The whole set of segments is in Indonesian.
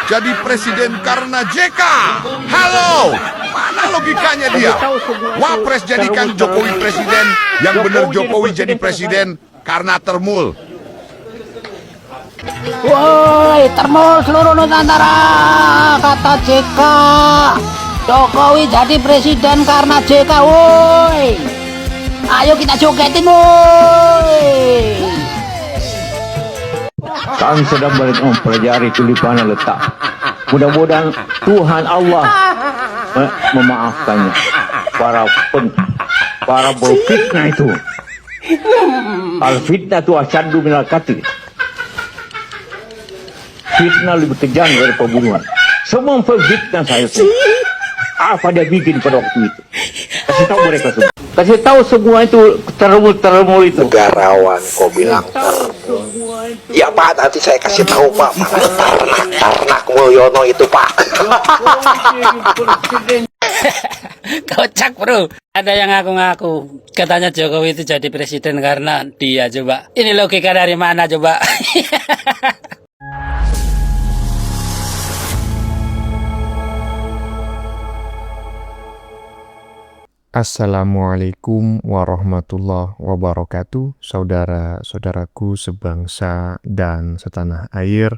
jadi presiden karena JK. Halo, mana logikanya dia? Wapres jadikan Jokowi presiden, yang benar Jokowi jadi presiden karena termul. Woi, termul seluruh Nusantara, kata JK. Jokowi jadi presiden karena JK, woi. Ayo kita jogetin, woi. Kami sedang mempelajari tulipannya letak. Mudah-mudahan Tuhan Allah memaafkannya. Para berfitnah itu. Al-fitnah itu asyaddu minal qatl. Fitnah lebih kejam dari pembunuhan. Semua memfitnah saya itu. Apa dia bikin pada waktu itu? Kasih tahu mereka semua. Kasih tahu semua itu termul itu. Negarawan kau bilang ya Pak, nanti saya kasih tahu Pak. Ternak Mulyono itu Pak. Kocak bro. Ada yang ngaku-ngaku katanya Jokowi itu jadi presiden karena dia, coba. Ini logika dari mana coba? Assalamualaikum warahmatullahi wabarakatuh, saudara-saudaraku sebangsa dan setanah air.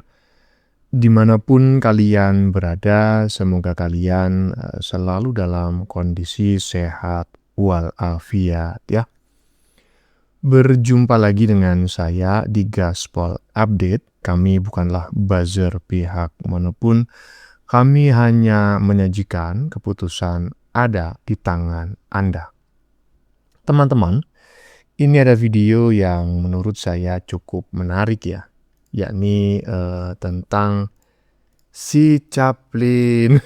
Dimanapun kalian berada, semoga kalian selalu dalam kondisi sehat walafiat ya. Berjumpa lagi dengan saya di Gaspol Update. Kami bukanlah buzzer pihak manapun. Kami hanya menyajikan keputusan ada di tangan Anda. Teman-teman, ini ada video yang menurut saya cukup menarik ya, yakni tentang si Chaplin.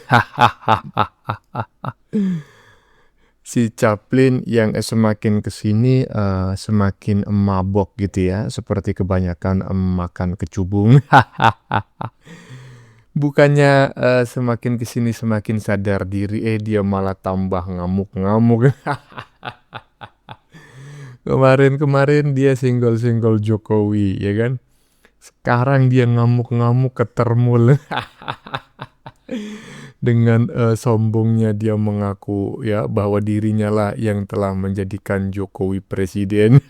Si Chaplin yang semakin kesini semakin mabok gitu ya, seperti kebanyakan makan kecubung. Bukannya semakin kesini semakin sadar diri, dia malah tambah ngamuk-ngamuk. Kemarin dia senggol-senggol Jokowi, ya kan? Sekarang dia ngamuk-ngamuk ke termul. Dengan sombongnya dia mengaku ya bahwa dirinya lah yang telah menjadikan Jokowi presiden.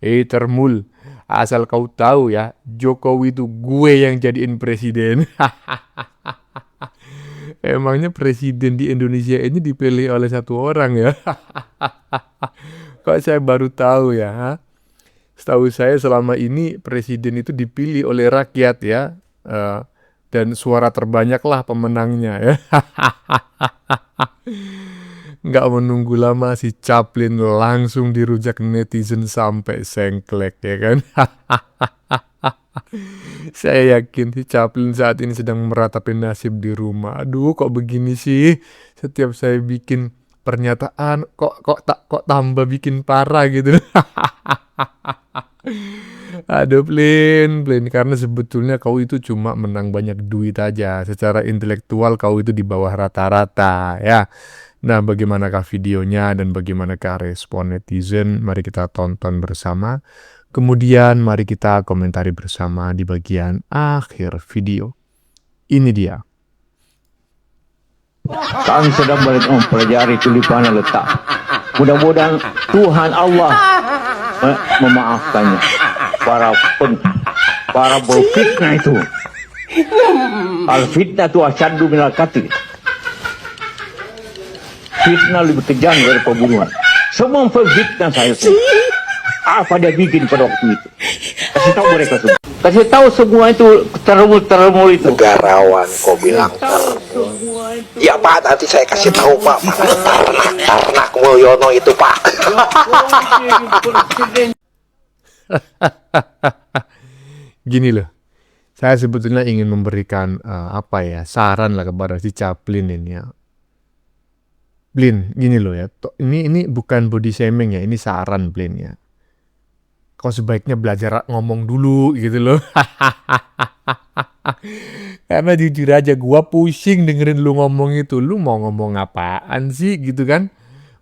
Termul. Asal kau tahu ya, Jokowi itu gue yang jadiin presiden. Emangnya presiden di Indonesia ini dipilih oleh satu orang ya? Kok saya baru tahu ya? Setahu saya selama ini presiden itu dipilih oleh rakyat ya. Dan suara terbanyak lah pemenangnya ya. Nggak menunggu lama si Chaplin langsung dirujak netizen sampai sengklek ya kan. Saya yakin si Chaplin saat ini sedang meratapi nasib di rumah. Aduh, kok begini sih? Setiap saya bikin pernyataan kok tambah bikin parah gitu. Aduh Plin, karena sebetulnya kau itu cuma menang banyak duit aja. Secara intelektual kau itu di bawah rata-rata ya. Nah, bagaimanakah videonya dan bagaimanakah respon netizen? Mari kita tonton bersama. Kemudian mari kita komentari bersama di bagian akhir video. Ini dia. Kami sedang mempelajari tulipannya letak. Mudah-mudahan Tuhan Allah memaafkannya. Para berfitnah itu. Al-fitnah itu asyaddu minal qatl. Fitnah lebih kejam dari pembunuhan. Semua memfitnah saya itu. Apa dia bikin pada waktu itu? Kasih tahu mereka semua. Kasih tahu semua itu termul itu. Negarawan kau bilang ya Pak, nanti saya kasih tahu Pak. Ternak Mulyono itu Pak. Gini loh, saya sebetulnya ingin memberikan saran lah kepada si Chaplin ini ya. Blin, gini loh ya, ini bukan body shaming ya, ini saran Blin ya. Kau sebaiknya belajar ngomong dulu gitu loh. Karena jujur aja gua pusing dengerin lu ngomong itu. Lu mau ngomong apaan sih gitu kan?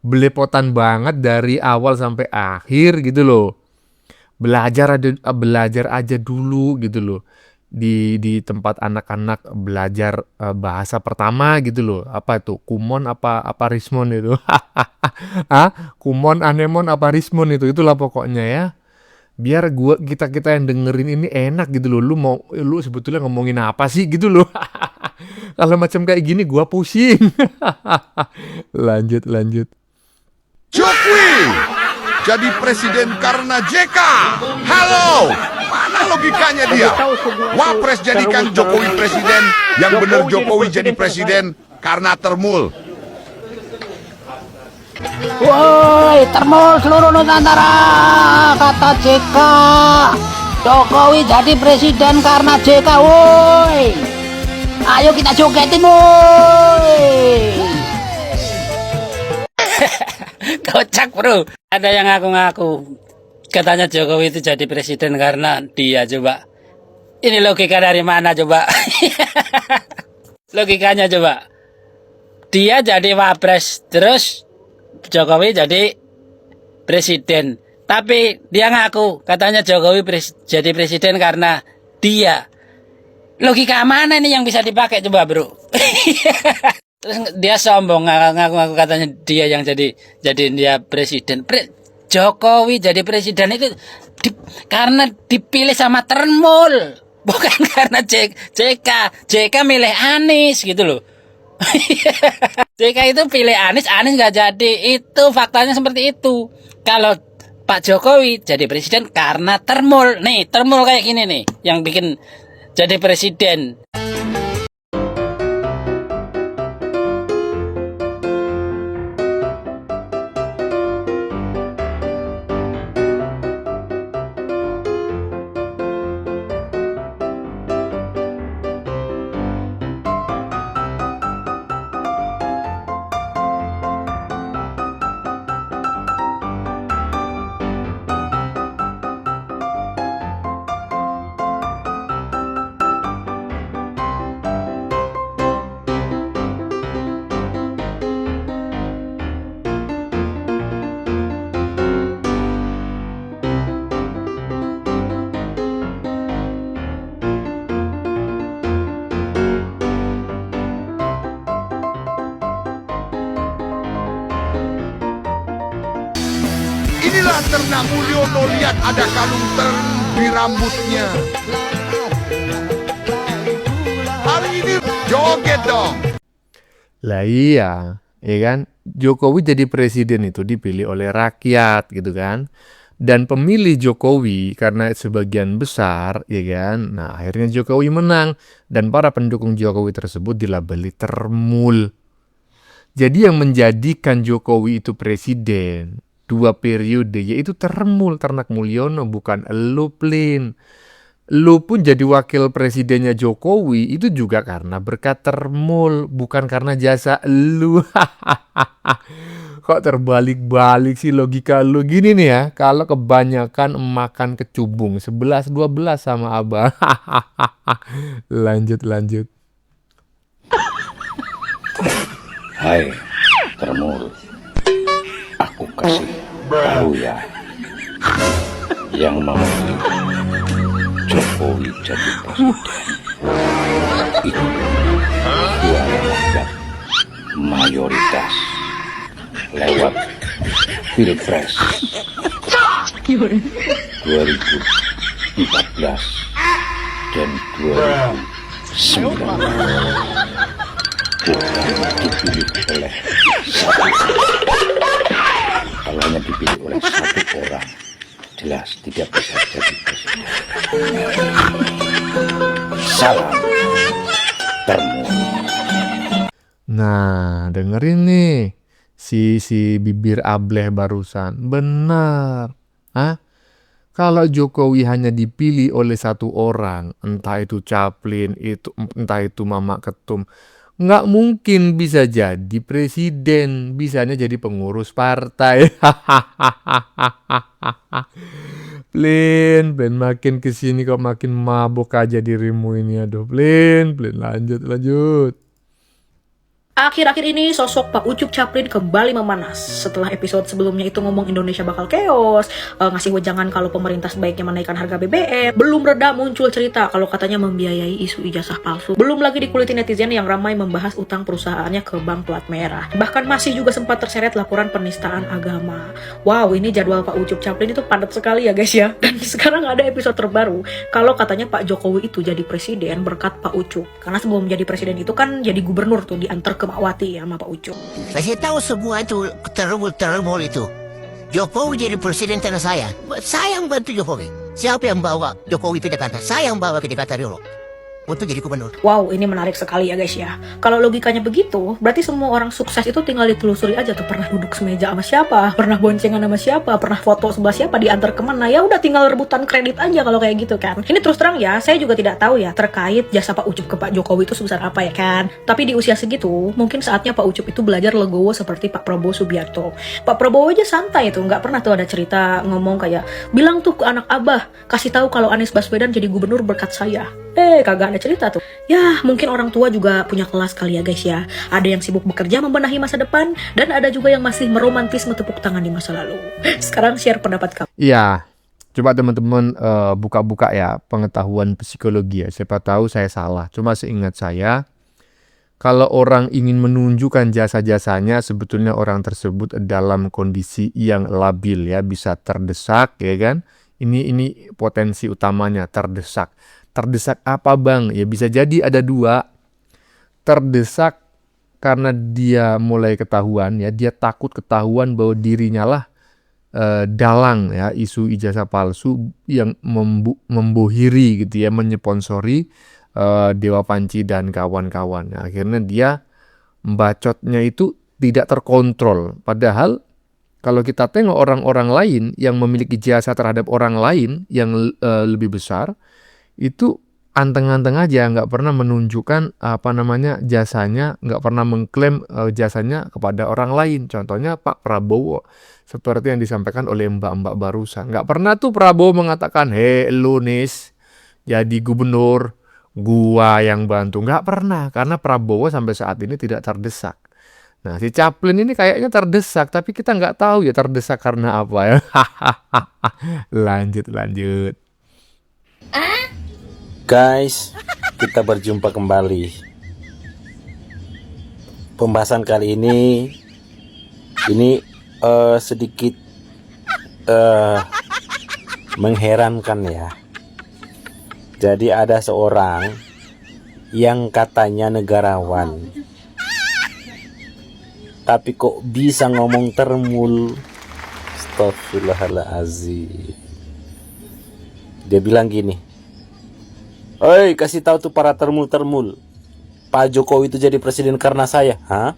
Belepotan banget dari awal sampai akhir gitu loh. Belajar aja dulu gitu loh. di tempat anak-anak belajar bahasa pertama gitu loh. Apa itu? Kumon apa Rismon itu? Kumon, anemon apa Rismon itu? Itulah pokoknya ya. Biar kita yang dengerin ini enak gitu loh. Lu sebetulnya ngomongin apa sih gitu loh. Kalau macam kayak gini gua pusing. Lanjut. Jokowi jadi presiden karena JK. Halo, mana logikanya dia? Wapres jadikan Jokowi presiden, yang bener Jokowi jadi presiden karena termul. Woi, termul seluruh Nusantara, kata JK. Jokowi jadi presiden karena JK, woi. Ayo kita jogetin, woi. Kocak bro. Ada yang ngaku-ngaku katanya Jokowi itu jadi presiden karena dia, coba. Ini logika dari mana coba? Logikanya coba. Dia jadi wapres, terus Jokowi jadi presiden. Tapi dia ngaku katanya Jokowi jadi presiden karena dia. Logika mana nih yang bisa dipakai coba bro? Terus dia sombong ngaku-ngaku katanya dia yang jadi dia presiden. Jokowi jadi presiden itu karena dipilih sama termul, bukan karena JK milih Anies gitu loh. JK itu pilih Anies nggak jadi, itu faktanya seperti itu. Kalau Pak Jokowi jadi presiden karena termul, nih termul kayak gini nih yang bikin jadi presiden. Inilah Ternak Mulyono, lihat ada kalung tern di rambutnya. Hari ini joget dong. Lah iya, ya kan? Jokowi jadi presiden itu dipilih oleh rakyat gitu kan. Dan pemilih Jokowi karena sebagian besar, ya kan? Nah, akhirnya Jokowi menang dan para pendukung Jokowi tersebut dilabeli termul. Jadi yang menjadikan Jokowi itu presiden 2 periode yaitu termul, Ternak Mulyono, bukan elu Plin. Lu pun jadi wakil presidennya Jokowi itu juga karena berkat termul, bukan karena jasa lu. Kok terbalik-balik sih logika lu? Gini nih ya, kalau kebanyakan makan kecubung 11-12 sama abang. Lanjut. Hai, termul. Aku kasih tahu ya, yang mau Jokowi jadi presiden itu suara rakyat mayoritas lewat Pilpres 2014 dan 2019, bukan dipilih oleh satu. Kalau hanya dipilih oleh satu orang, jelas tidak bisa jadi presiden. Salam termul. Nah, dengerin nih si bibir ableh barusan. Benar. Kalau Jokowi hanya dipilih oleh satu orang, entah itu Caplin, entah itu Mama Ketum, nggak mungkin bisa jadi presiden, bisanya jadi pengurus partai. Plin, makin kesini kok makin mabuk aja dirimu ini, aduh Plin, lanjut. Akhir-akhir ini sosok Pak Ucup Chaplin kembali memanas. Setelah episode sebelumnya itu ngomong Indonesia bakal chaos, ngasih wejangan kalau pemerintah sebaiknya menaikkan harga BBM. Belum reda muncul cerita kalau katanya membiayai isu ijazah palsu. Belum lagi dikuliti netizen yang ramai membahas utang perusahaannya ke bank plat merah. Bahkan masih juga sempat terseret laporan penistaan agama. Wow, ini jadwal Pak Ucup Chaplin itu padat sekali ya guys ya. Dan sekarang ada episode terbaru kalau katanya Pak Jokowi itu jadi presiden berkat Pak Ucup. Karena sebelum jadi presiden itu kan jadi gubernur tuh, diantar ke Mawati sama Pak Ucup. Saya tahu semua itu termul itu. Jokowi jadi presiden karena saya. Saya yang bantu Jokowi. Siapa yang bawa Jokowi ke Jakarta? Saya yang bawa ke Jakarta dulu untuk jadi gubernur. Wow, ini menarik sekali ya guys ya. Kalau logikanya begitu, berarti semua orang sukses itu tinggal ditelusuri aja tuh, pernah duduk semeja sama siapa, pernah boncengan sama siapa, pernah foto sebelah siapa, diantar kemana. Ya udah tinggal rebutan kredit aja kalau kayak gitu kan. Ini terus terang ya, saya juga tidak tahu ya terkait jasa Pak Ucup ke Pak Jokowi itu sebesar apa ya kan. Tapi di usia segitu, mungkin saatnya Pak Ucup itu belajar legowo seperti Pak Prabowo Subianto. Pak Prabowo aja santai tuh, nggak pernah tuh ada cerita ngomong kayak, bilang tuh ke anak abah, kasih tahu kalau Anies Baswedan jadi gubernur berkat saya. Kagak ada cerita tuh. Ya, mungkin orang tua juga punya kelas kali ya guys ya. Ada yang sibuk bekerja membenahi masa depan, dan ada juga yang masih meromantisme tepuk tangan di masa lalu. Sekarang share pendapat kamu. Iya, coba teman-teman buka-buka ya pengetahuan psikologi ya. Siapa tahu saya salah. Cuma seingat saya, kalau orang ingin menunjukkan jasa-jasanya, sebetulnya orang tersebut dalam kondisi yang labil ya, bisa terdesak ya kan. Ini potensi utamanya, terdesak. Terdesak apa bang? Ya bisa jadi ada dua. Terdesak karena dia mulai ketahuan ya, dia takut ketahuan bahwa dirinya lah dalang ya isu ijazah palsu yang membohiri gitu ya, menyponsori Dewa Panci dan kawan-kawan. Akhirnya dia membacotnya itu tidak terkontrol. Padahal kalau kita tengok orang-orang lain yang memiliki jasa terhadap orang lain yang lebih besar, itu anteng-anteng aja, nggak pernah menunjukkan jasanya, nggak pernah mengklaim jasanya kepada orang lain. Contohnya Pak Prabowo, seperti yang disampaikan oleh mbak-mbak barusan. Nggak pernah tuh Prabowo mengatakan, lu Nis, jadi gubernur, gua yang bantu. Nggak pernah, karena Prabowo sampai saat ini tidak terdesak. Nah, si Chaplin ini kayaknya terdesak, tapi kita nggak tahu ya terdesak karena apa ya. Lanjut. Guys, kita berjumpa kembali. Pembahasan kali ini sedikit mengherankan ya. Jadi ada seorang yang katanya negarawan, tapi kok bisa ngomong termul. Astagfirullahaladzim. Dia bilang gini, "Oi, kasih tahu tuh para termul-termul, Pak Jokowi itu jadi presiden karena saya." Hah?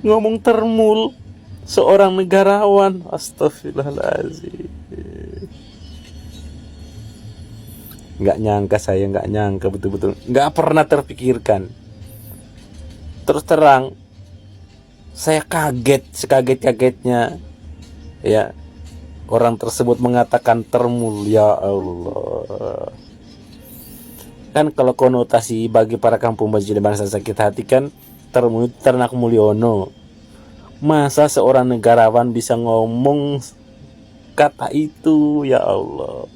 Ngomong termul, seorang negarawan. Astagfirullahaladzim. Nggak nyangka, saya nggak nyangka betul-betul. Nggak pernah terpikirkan. Terus terang, saya kaget, sekaget-kagetnya ya. Orang tersebut mengatakan termul, ya Allah. Kan kalau konotasi bagi para kampung baji dan bangsa sakit hati kan, termul itu ternak Mulyono. Masa seorang negarawan bisa ngomong kata itu, ya Allah.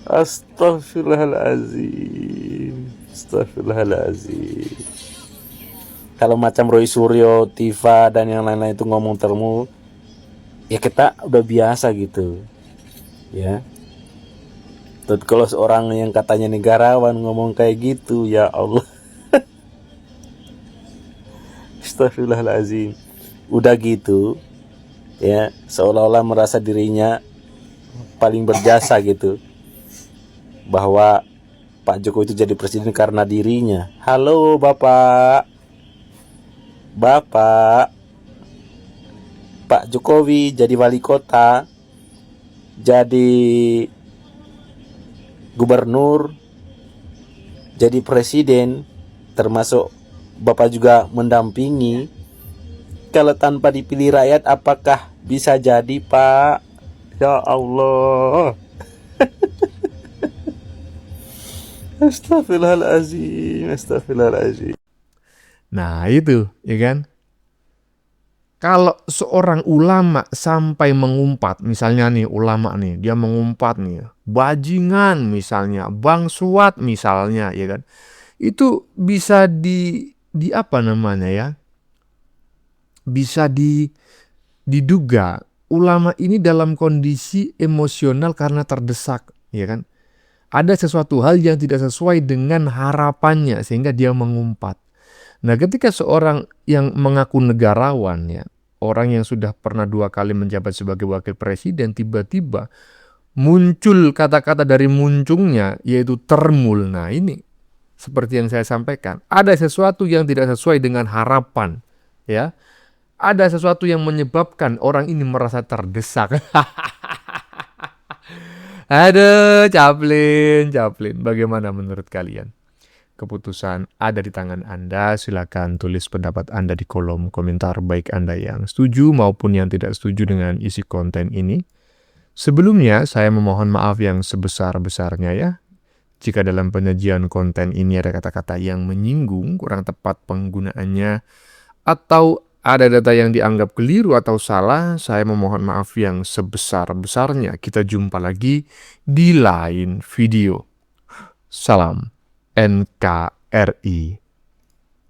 Astagfirullahaladzim. Kalau macam Roy Suryo, Tifa, dan yang lain-lain itu ngomong termul, ya kita udah biasa gitu ya. Tapi kalau seorang yang katanya negarawan ngomong kayak gitu, ya Allah. Astagfirullahaladzim. Udah gitu ya, seolah-olah merasa dirinya paling berjasa gitu, bahwa Pak Jokowi itu jadi presiden karena dirinya. Halo Bapak, Pak Jokowi jadi wali kota, jadi gubernur, jadi presiden, termasuk Bapak juga mendampingi. Kalau tanpa dipilih rakyat, apakah bisa jadi, Pak? Ya Allah. Astagfirullahalazim, astagfirullahalazim. Nah itu, ya kan? Kalau seorang ulama sampai mengumpat, misalnya nih ulama nih, dia mengumpat nih, bajingan misalnya, bangsuat misalnya, ya kan? Itu bisa di apa namanya ya? Bisa diduga ulama ini dalam kondisi emosional karena terdesak, ya kan? Ada sesuatu hal yang tidak sesuai dengan harapannya sehingga dia mengumpat. Nah, ketika seorang yang mengaku negarawan ya, orang yang sudah pernah 2 kali menjabat sebagai wakil presiden, tiba-tiba muncul kata-kata dari muncungnya yaitu termul. Nah, ini seperti yang saya sampaikan, ada sesuatu yang tidak sesuai dengan harapan, ya. Ada sesuatu yang menyebabkan orang ini merasa terdesak. Aduh, Chaplin. Bagaimana menurut kalian? Keputusan ada di tangan Anda. Silakan tulis pendapat Anda di kolom komentar, baik Anda yang setuju maupun yang tidak setuju dengan isi konten ini. Sebelumnya, saya memohon maaf yang sebesar-besarnya ya. Jika dalam penyajian konten ini ada kata-kata yang menyinggung, kurang tepat penggunaannya, atau ada data yang dianggap keliru atau salah, saya memohon maaf yang sebesar-besarnya. Kita jumpa lagi di lain video. Salam NKRI.